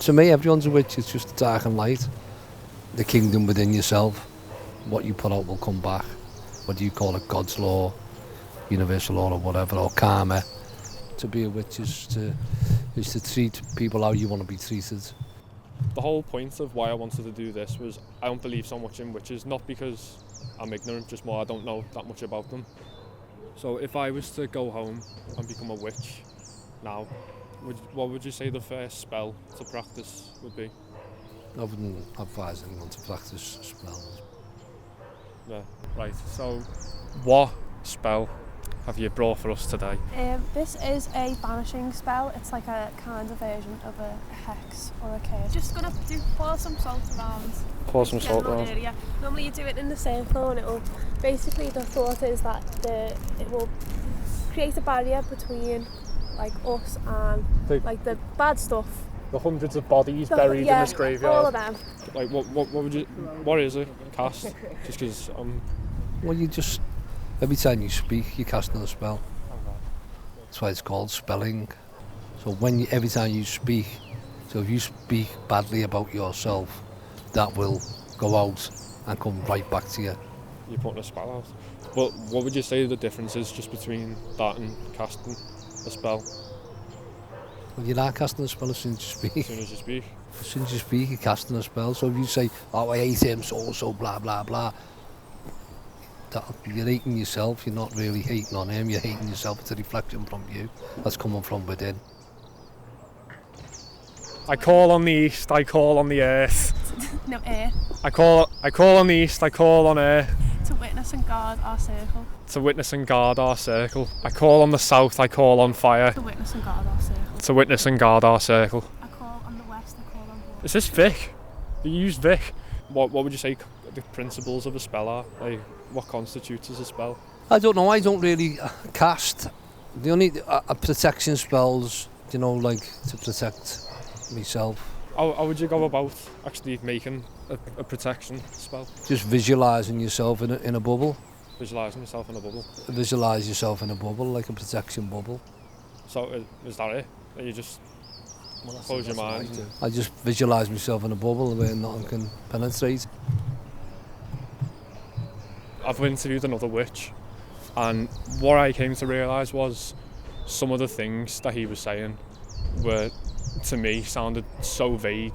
To me, everyone's a witch. It's just dark and light. The kingdom within yourself. What you put out will come back. Whether you call it God's law, universal law or whatever, or karma. To be a witch is to treat people how you want to be treated. The whole point of why I wanted to do this was I don't believe so much in witches, not because I'm ignorant, just more I don't know that much about them. So if I was to go home and become a witch now, what would you say the first spell to practice would be? I wouldn't advise anyone to practice spells. Yeah, right. So what spell have you brought for us today? This is a banishing spell. It's like a kind of version of a hex or a curse. Just gonna pour some salt around. Pour some salt around. Area. Normally you do it in the circle, and it'll basically, the thought is that it will create a barrier between like us and like the bad stuff. The hundreds of bodies buried in this graveyard. All of them. Like what is it? Cast? Just because Well, you just, every time you speak, you're casting a spell. That's why it's called spelling. So every time you speak, so if you speak badly about yourself, that will go out and come right back to you. You're putting a spell out. But what would you say the difference is just between that and casting a spell? Well, you're not casting a spell as soon as you speak. As soon as you speak? As soon as you speak, you're casting a spell. So if you say, oh, I hate him, so, blah, blah, blah, you're hating yourself. You're not really hating on him. You're hating yourself. It's a reflection from you. That's coming from within. I call on the east, I call on the earth. No, air. I call on the east, I call on earth. To witness and guard our circle. To witness and guard our circle. I call on the south, I call on fire. To witness and guard our circle. To witness and guard our circle. I call on the west, I call on water. Is this Vic? You use Vic? What would you say the principles of a spell are? Like, what constitutes as a spell? I don't know. I don't really cast. The only protection spells, like to protect myself. How would you go about actually making a protection spell? Just visualising yourself in a bubble. Visualising yourself in a bubble? Visualise yourself in a bubble, like a protection bubble. So is that it? That you just close your mind? I just visualise myself in a bubble where nothing can penetrate. I've interviewed another witch, and what I came to realise was some of the things that he was saying were, to me, sounded so vague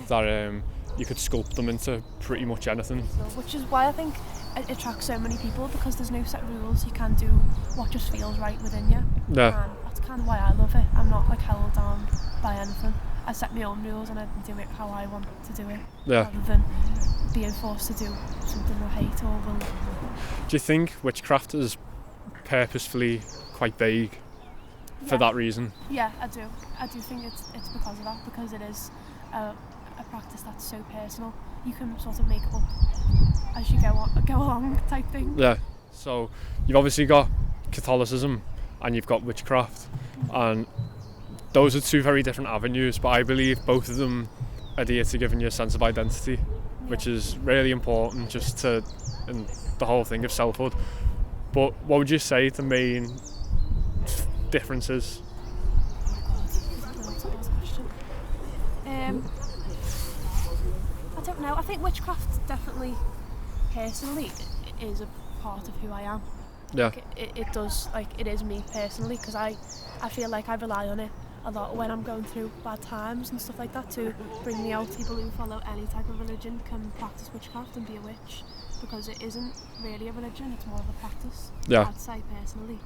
that you could sculpt them into pretty much anything. Which is why I think it attracts so many people, because there's no set rules. You can do what just feels right within you. Yeah. And that's kind of why I love it. I'm not like held down by anything. I set my own rules and I do it how I want to do it. Yeah. Rather than being forced to do something I hate or will. Do you think witchcraft is purposefully quite vague for that reason? Yeah, I do. I do think it's because of that, because it is a practice that's so personal. You can sort of make it up as you go along type thing. Yeah. So you've obviously got Catholicism and you've got witchcraft, and those are two very different avenues, but I believe both of them adhere to giving you a sense of identity, which is really important just in the whole thing of selfhood. But what would you say the main differences? I don't know. I think witchcraft definitely, personally, is a part of who I am. Yeah. Like it does, like it is me personally, because I feel like I rely on it a lot when I'm going through bad times and stuff like that to bring me out. People who follow any type of religion can practice witchcraft and be a witch, because it isn't really a religion, it's more of a practice. Yeah. I'd say personally.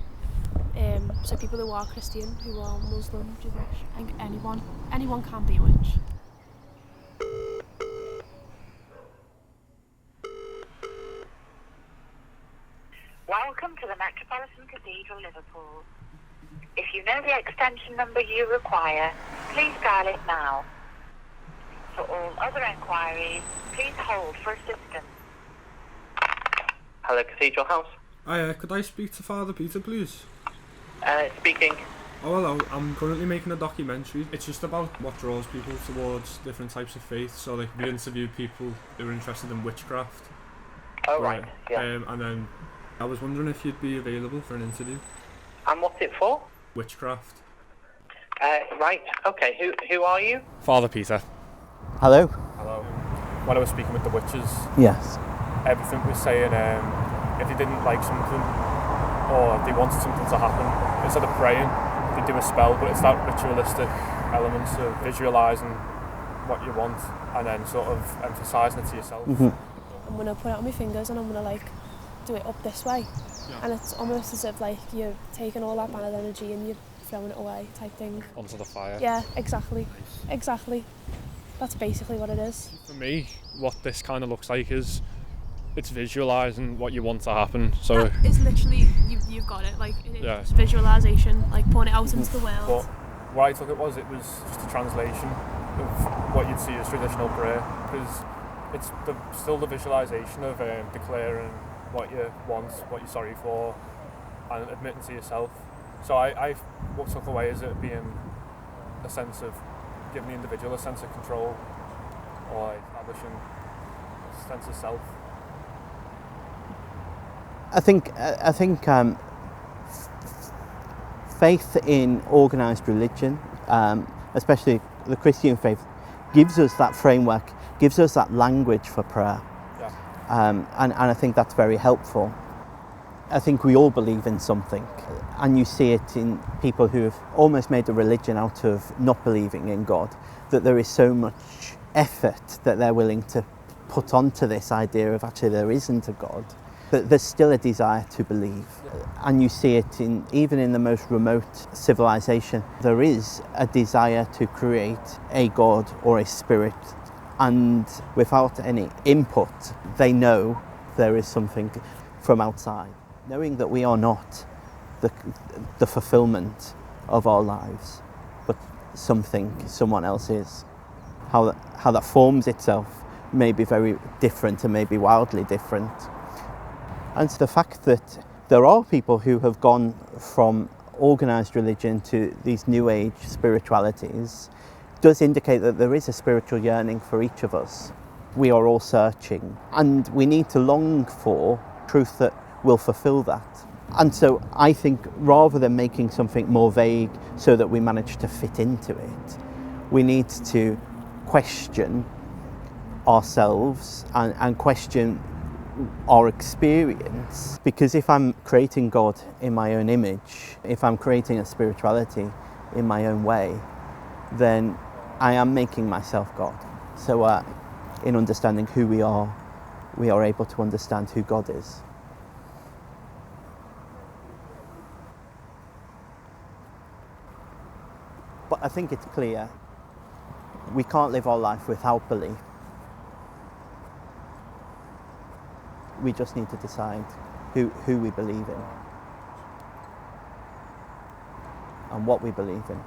So people who are Christian, who are Muslim, Jewish, I think anyone can be a witch. Welcome to the Metropolitan Cathedral, Liverpool. If you know the extension number you require, please dial it now. For all other enquiries, please hold for assistance. Hello, Cathedral House. Hi, could I speak to Father Peter, please? Speaking. Oh, hello. I'm currently making a documentary. It's just about what draws people towards different types of faith. So, like, we interview people who are interested in witchcraft. Oh, right. Yeah. And then I was wondering if you'd be available for an interview. And what's it for? Witchcraft. Right. Okay. Who are you? Father Peter. Hello? Hello. When I was speaking with the witches, Yes. everything was saying if they didn't like something or they wanted something to happen, instead of praying, they do a spell, but it's that ritualistic elements of visualising what you want and then sort of emphasising it to yourself. Mm-hmm. I'm gonna put it on my fingers and I'm gonna like do it up this way, and it's almost as if like you're taking all that bad energy and you're throwing it away type thing. Onto the fire. Yeah, exactly. That's basically what it is. For me, what this kind of looks like is it's visualising what you want to happen. So That is literally you've got it. Like it is Yeah. just visualisation, like putting it out into the world. But what I took it was just a translation of what you'd see as traditional prayer, because it's still the visualisation of declaring what you want, what you're sorry for, and admitting to yourself. So what took away is it being a sense of giving the individual a sense of control, or establishing a sense of self. I think faith in organised religion, especially the Christian faith, gives us that framework, gives us that language for prayer. Yeah. And I think that's very helpful. I think we all believe in something, and you see it in people who have almost made a religion out of not believing in God, that there is so much effort that they're willing to put onto this idea of actually there isn't a God, that there's still a desire to believe. And you see it even in the most remote civilization, there is a desire to create a God or a spirit, and without any input, they know there is something from outside. Knowing that we are not the fulfillment of our lives, but someone else is. How that forms itself may be very different and may be wildly different. And so the fact that there are people who have gone from organised religion to these new age spiritualities does indicate that there is a spiritual yearning for each of us. We are all searching, and we need to long for truth that will fulfill that. And so I think rather than making something more vague so that we manage to fit into it, we need to question ourselves and question our experience. Because if I'm creating God in my own image, if I'm creating a spirituality in my own way, then I am making myself God. So in understanding who we are able to understand who God is. But I think it's clear we can't live our life without belief. We just need to decide who we believe in and what we believe in.